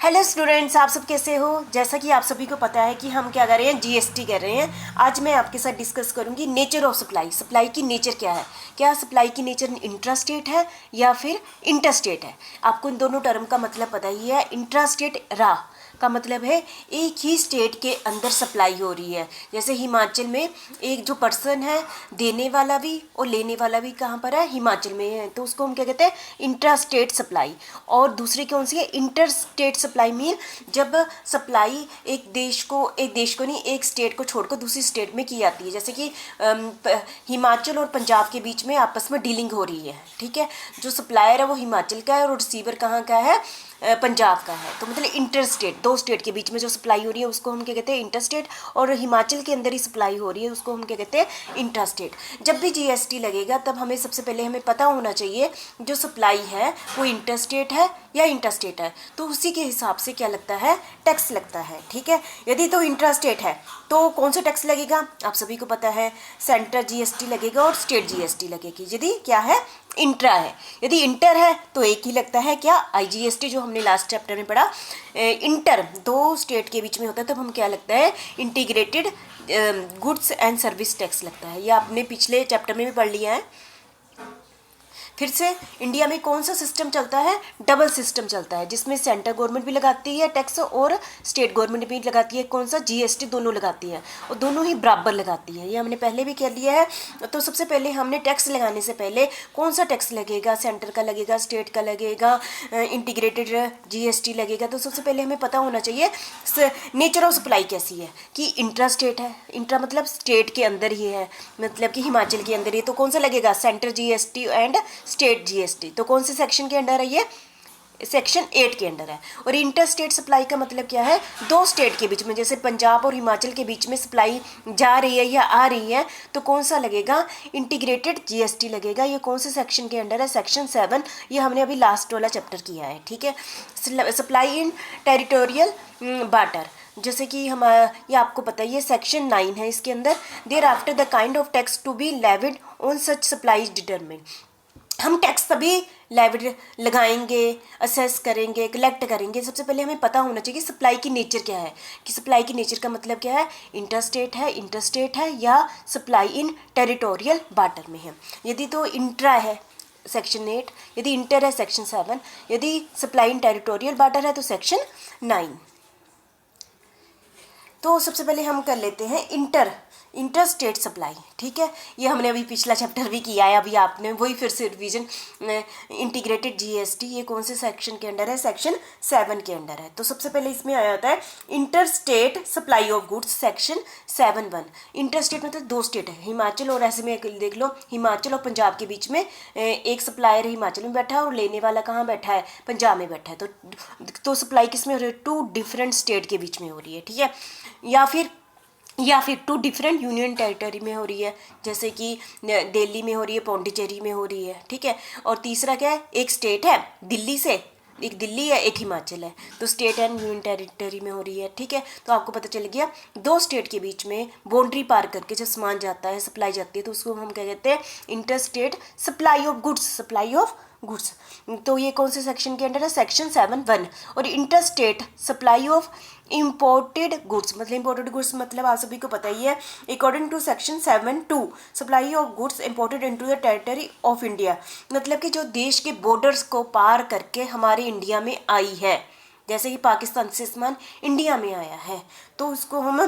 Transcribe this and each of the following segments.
Hello students, आप सब कैसे हो। जैसा कि आप सभी को पता है कि हम क्या कर रहे हैं, जीएसटी कर रहे हैं। आज मैं आपके साथ डिस्कस करूंगी नेचर ऑफ सप्लाई। सप्लाई की नेचर क्या है, क्या सप्लाई की नेचर इंट्रास्टेट है या फिर इंटरस्टेट है। आपको इन दोनों टर्म का मतलब पता ही है। इंट्रास्टेट रा का मतलब है एक ही स्टेट के अंदर सप्लाई हो रही है। जैसे हिमाचल में एक जो पर्सन है, देने वाला भी और लेने वाला भी कहाँ पर है, हिमाचल में है, तो उसको हम क्या कहते हैं, इंट्रा स्टेट सप्लाई। और दूसरी कौन सी है, इंटर स्टेट सप्लाई। मीन जब सप्लाई एक देश को नहीं, एक स्टेट को छोड़कर दूसरी स्टेट में की जाती है। जैसे कि हिमाचल और पंजाब के बीच में आपस में डीलिंग हो रही है, ठीक है। जो सप्लायर है वो हिमाचल का है और रिसीवर कहाँ का है, पंजाब का है। तो मतलब इंटर स्टेट, दो स्टेट के बीच में जो सप्लाई हो रही है उसको हम क्या कहते हैं, इंटर स्टेट। और हिमाचल के अंदर ही सप्लाई हो रही है उसको हम क्या कहते हैं, इंट्रा स्टेट। जब भी जीएसटी लगेगा तब हमें सबसे पहले हमें पता होना चाहिए जो सप्लाई है वो इंटर स्टेट है या इंटर स्टेट है। तो उसी के हिसाब से क्या लगता है, टैक्स लगता है, ठीक है। यदि तो इंट्रा स्टेट है तो कौन सा टैक्स लगेगा, आप सभी को पता है, सेंट्रल जीएसटी लगेगा और स्टेट जीएसटी लगेगी। यदि क्या है, इंट्रा है। यदि इंटर है तो एक ही लगता है, क्या, आईजीएसटी, जो हमने लास्ट चैप्टर में पढ़ा। इंटर दो स्टेट के बीच में होता है तब हम क्या लगता है, integrated goods and service tax लगता है। ये आपने पिछले चैप्टर में भी पढ़ लिया है। फिर से इंडिया में कौन सा सिस्टम चलता है, डबल सिस्टम चलता है, जिसमें सेंट्रल गवर्नमेंट भी लगाती है टैक्स और स्टेट गवर्नमेंट भी लगाती है। कौन सा, जीएसटी, दोनों लगाती है और दोनों ही बराबर लगाती है। ये हमने पहले भी कर लिया है। तो सबसे पहले हमने टैक्स लगाने से पहले कौन सा टैक्स लगेगा, सेंटर का लगेगा, स्टेट का लगेगा, इंटीग्रेटेड जीएसटी लगेगा। तो सबसे पहले हमें पता होना चाहिए नेचर ऑफ सप्लाई कैसी है, कि इंट्रा स्टेट है। इंट्रा मतलब स्टेट के अंदर ही है, मतलब कि हिमाचल के अंदर ही। तो कौन सा लगेगा, central GST and state GST. तो कौन से सेक्शन के अंडर है ये, सेक्शन 8 के अंडर है। और इंटर स्टेट सप्लाई का मतलब क्या है, दो स्टेट के बीच में, जैसे पंजाब और हिमाचल के बीच में सप्लाई जा रही है या आ रही है, तो कौन सा लगेगा, इंटीग्रेटेड जीएसटी लगेगा। ये कौन से सेक्शन के अंडर है, सेक्शन 7। ये हमने अभी लास्ट वाला चैप्टर किया है, ठीक है। सप्लाई इन टेरिटोरियल बार्टर, जैसे कि हम, ये आपको पता है, ये सेक्शन 9 है। इसके अंदर thereafter the kind of tax to be levied on such supplies determine. हम टैक्स तभी लेविड लगाएंगे, असेस करेंगे, कलेक्ट करेंगे। सबसे पहले हमें पता होना चाहिए कि सप्लाई की नेचर क्या है, कि सप्लाई की नेचर का मतलब क्या है, इंटरस्टेट है, इंटरस्टेट है, या सप्लाई इन टेरिटोरियल बार्टर में है। यदि तो इंट्रा है, सेक्शन 8, यदि इंटर है सेक्शन 7, यदि सप्लाई इन टेरिटोरियल बार्टर है तो सेक्शन 9। तो सबसे पहले हम कर लेते हैं इंटर स्टेट सप्लाई, ठीक है। ये हमने अभी पिछला चैप्टर भी किया है, अभी आपने वही फिर से रिवीजन। इंटीग्रेटेड जीएसटी, ये कौन से सेक्शन के अंडर है, सेक्शन 7 के अंडर है। तो सबसे पहले इसमें आया होता है inter state supply of goods, section 7(1). Inter state मतलब दो स्टेट है, हिमाचल और, ऐसे में देख लो, हिमाचल और पंजाब के बीच में एक सप्लायर हिमाचल में बैठा है और लेने वाला कहाँ बैठा है, पंजाब में बैठा है। तो सप्लाई किस में हो रही है, टू डिफरेंट स्टेट के बीच में हो रही है, ठीक है। या फिर टू डिफरेंट यूनियन टेरिटरी में हो रही है, जैसे कि दिल्ली में हो रही है, पौंडीचेरी में हो रही है, ठीक है। और तीसरा क्या है, एक स्टेट है दिल्ली से, एक दिल्ली है, एक हिमाचल है, तो स्टेट एंड यूनियन टेरिटरी में हो रही है, ठीक है। तो आपको पता चल गया, दो स्टेट के बीच में बाउंड्री पार करके जब सामान जाता है, सप्लाई जाती है, तो उसको हम क्या कहते हैं, inter state supply of goods, supply of goods. तो ये कौन से सेक्शन के अंडर है, सेक्शन 7(1). और inter state supply of imported goods, मतलब इम्पोर्टेड गुड्स मतलब आप सभी को पता ही है, according to section 7(2), supply of goods imported into the territory of India, मतलब कि जो देश के बॉर्डर्स को पार करके हमारे इंडिया में आई है। जैसे कि पाकिस्तान से सामान इंडिया में आया है तो उसको हम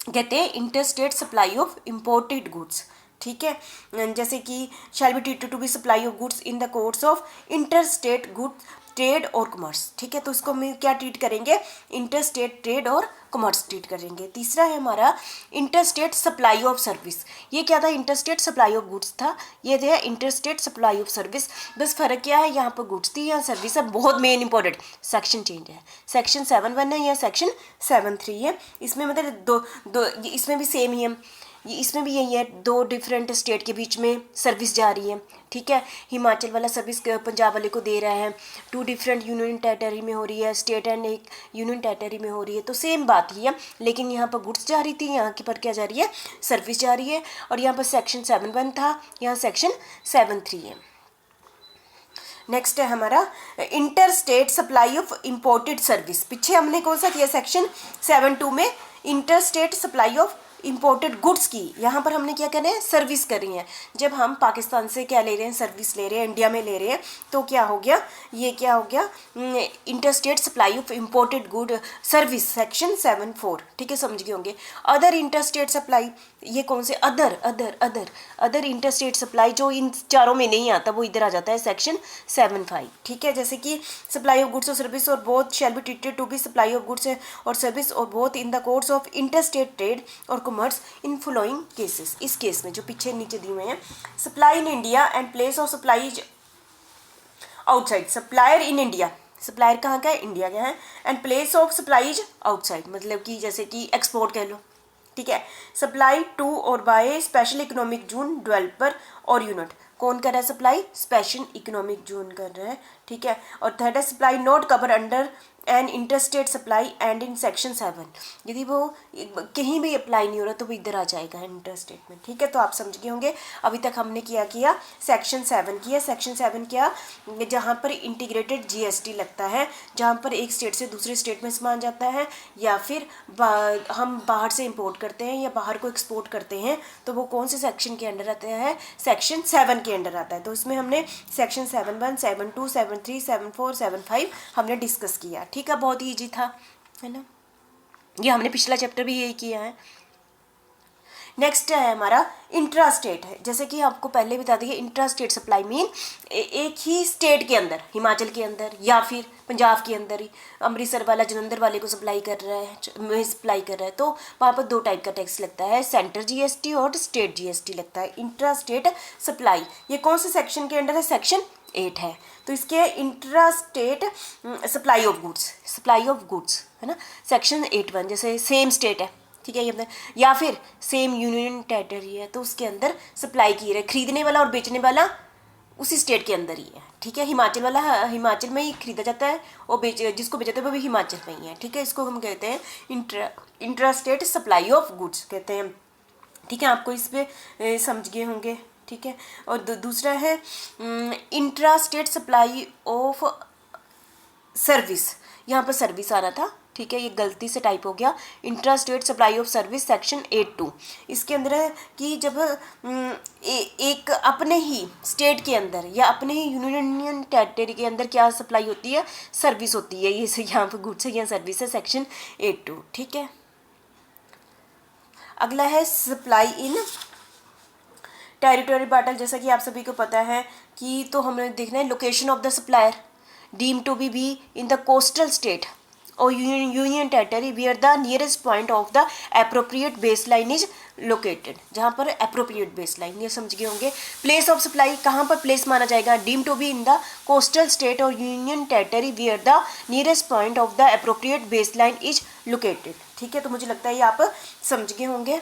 कहते हैं inter state supply of imported goods, ठीक है। जैसे कि shall be treated to be supply of goods in the course of inter state good trade और कॉमर्स, ठीक है। तो इसको हम क्या ट्रीट करेंगे, इंटर स्टेट ट्रेड और कॉमर्स ट्रीट करेंगे। तीसरा है हमारा inter state supply of service. ये क्या था, inter state supply of goods था, ये था inter state supply of service. बस फर्क क्या है, यहाँ पर गुड्स थी, यहाँ सर्विस है। बहुत मेन इंपॉर्टेंट सेक्शन चेंज है, सेक्शन 7(1) है या सेक्शन 7(3) है। इसमें मतलब दो इसमें भी सेम ही है, इसमें भी यही है, दो डिफरेंट स्टेट के बीच में सर्विस जा रही है, ठीक है। हिमाचल वाला सर्विस पंजाब वाले को दे रहा है, टू डिफरेंट यूनियन टेरिटरी में हो रही है, स्टेट एंड एक यूनियन टेरिटरी में हो रही है, तो सेम बात ही है। लेकिन यहाँ पर गुड्स जा रही थी, यहाँ की पर क्या जा रही है, सर्विस जा रही है। और यहाँ पर सेक्शन 7(1) था, यहाँ सेक्शन 7(3) है। नेक्स्ट है हमारा inter state supply of imported service. पीछे हमने कौन सा किया सेक्शन 7(2) में inter state supply of imported goods की, यहाँ पर हमने क्या कर रहे हैं, सर्विस कर रही हैं। जब हम पाकिस्तान से क्या ले रहे हैं, सर्विस ले रहे हैं, इंडिया में ले रहे हैं, तो क्या हो गया, ये क्या हो गया, inter state supply of imported good service section 7(4), ठीक है, समझ गए होंगे। अदर इंटर स्टेट सप्लाई, ये कौन से other other other other inter state supply, जो इन चारों में नहीं आता वो इधर आ जाता है सेक्शन 7(5), ठीक है। जैसे कि सप्लाई ऑफ गुड्स और सर्विस और both shall be treated to be supply of goods और सर्विस और both in the course of inter state trade और कॉमर्स इन फॉलोइंग केसेस। इस केस में जो पीछे नीचे दिए हुए हैं, supply in India and place of supply outside, supplier in India, supplier कहाँ का है, इंडिया का है, and place of supplies outside, मतलब कि जैसे कि एक्सपोर्ट कह लो, ठीक है। सप्लाई टू और by special economic zone developer और यूनिट, कौन कर रहा है सप्लाई, स्पेशल इकोनॉमिक जोन कर रहा है, ठीक है। और थर्ड है supply not cover under and interstate supply and in section 7, यदि वो कहीं भी अप्लाई नहीं हो रहा तो वो इधर आ जाएगा इंटरस्टेट में, ठीक है। तो आप समझ गए होंगे अभी तक हमने किया सेक्शन 7 किया। सेक्शन 7 क्या, जहाँ पर इंटीग्रेटेड जीएसटी लगता है, जहाँ पर एक स्टेट से दूसरे स्टेट में सामान जाता है, या फिर हम बाहर से इंपोर्ट करते हैं या बाहर को एक्सपोर्ट करते हैं, तो वो कौन से सेक्शन के अंडर आता है, सेक्शन 7 के अंडर आता है। तो इसमें हमने सेक्शन 7(1), 7(2), 7(3), 7(4), 7(5) हमने डिस्कस किया, ठीक है। बहुत ही ईजी था, है ना, ये हमने पिछला चैप्टर भी यही किया है। नेक्स्ट है हमारा इंट्रा स्टेट है, जैसे कि आपको पहले बता दिया, इंट्रा स्टेट सप्लाई मीन एक ही स्टेट के अंदर, हिमाचल के अंदर या फिर पंजाब के अंदर ही अमृतसर वाला जलंधर वाले को सप्लाई कर रहा है, तो वहाँ पर 2 टाइप का टैक्स लगता है, सेंटर जीएसटी और स्टेट जीएसटी लगता है। इंट्रा स्टेट सप्लाई ये कौन से सेक्शन के अंडर है, सेक्शन 8 है। तो इसके intra state supply of goods है ना, सेक्शन 8(1), जैसे सेम स्टेट है, ठीक है, ये या फिर सेम यूनियन टेरिटरी है, तो उसके अंदर सप्लाई की रहे, खरीदने वाला और बेचने वाला उसी स्टेट के अंदर ही है, ठीक है। हिमाचल वाला हिमाचल में ही खरीदा जाता है और जिसको बेचते हैं वो भी हिमाचल में ही है, ठीक है। इसको हम कहते हैं intra state supply of goods कहते हैं, ठीक है। आपको इस पर समझ गए होंगे, ठीक है। और दूसरा है intra state supply of service, यहाँ पर सर्विस आ रहा था, ठीक है, ये गलती से टाइप हो गया। Intra state supply of service section 8(2), इसके अंदर है कि जब एक अपने ही स्टेट के अंदर या अपने ही यूनियन टेरिटरी के अंदर क्या सप्लाई होती है, सर्विस होती है, ये यहाँ पर गुड्स है या सर्विस है, सेक्शन 8(2), ठीक है। अगला है सप्लाई इन टेरिटोरियल बाटल, जैसा कि आप सभी को पता है कि, तो हमें देखना है location of the supplier deem to be in the coastal state और union territory where the nearest point of the appropriate base line is located, जहाँ पर एप्रोप्रिएट बेस लाइन, ये समझ गए होंगे। प्लेस ऑफ सप्लाई कहाँ पर प्लेस माना जाएगा, deem to be in the coastal state और union territory where the nearest point of the appropriate base line is located, ठीक है। तो मुझे लगता है ये आप समझ गए होंगे।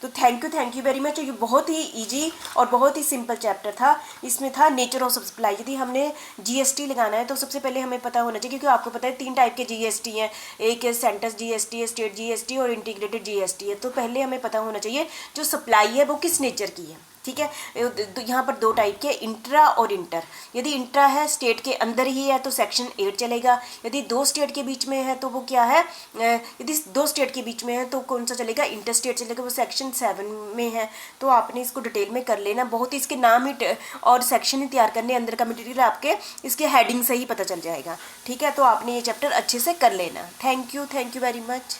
तो थैंक यू वेरी मच। ये बहुत ही इजी और बहुत ही सिंपल चैप्टर था। इसमें था नेचर ऑफ सप्लाई। यदि हमने जीएसटी लगाना है तो सबसे पहले हमें पता होना चाहिए, क्योंकि आपको पता है 3 टाइप के जीएसटी हैं, एक सेंटर जीएसटी है, स्टेट जीएसटी और इंटीग्रेटेड जीएसटी है। तो पहले हमें पता होना चाहिए जो सप्लाई है वो किस नेचर की है, ठीक है। यहाँ पर 2 टाइप के, इंट्रा और इंटर। यदि इंट्रा है, स्टेट के अंदर ही है, तो सेक्शन 8 चलेगा। यदि 2 स्टेट के बीच में है तो वो क्या है, यदि 2 स्टेट के बीच में है तो कौन सा चलेगा, इंटर स्टेट चलेगा, वो सेक्शन 7 में है। तो आपने इसको डिटेल में कर लेना, बहुत ही इसके नाम ही और सेक्शन ही तैयार करने, अंदर का मटेरियल आपके इसके हेडिंग से ही पता चल जाएगा, ठीक है। तो आपने ये चैप्टर अच्छे से कर लेना। Thank you very much.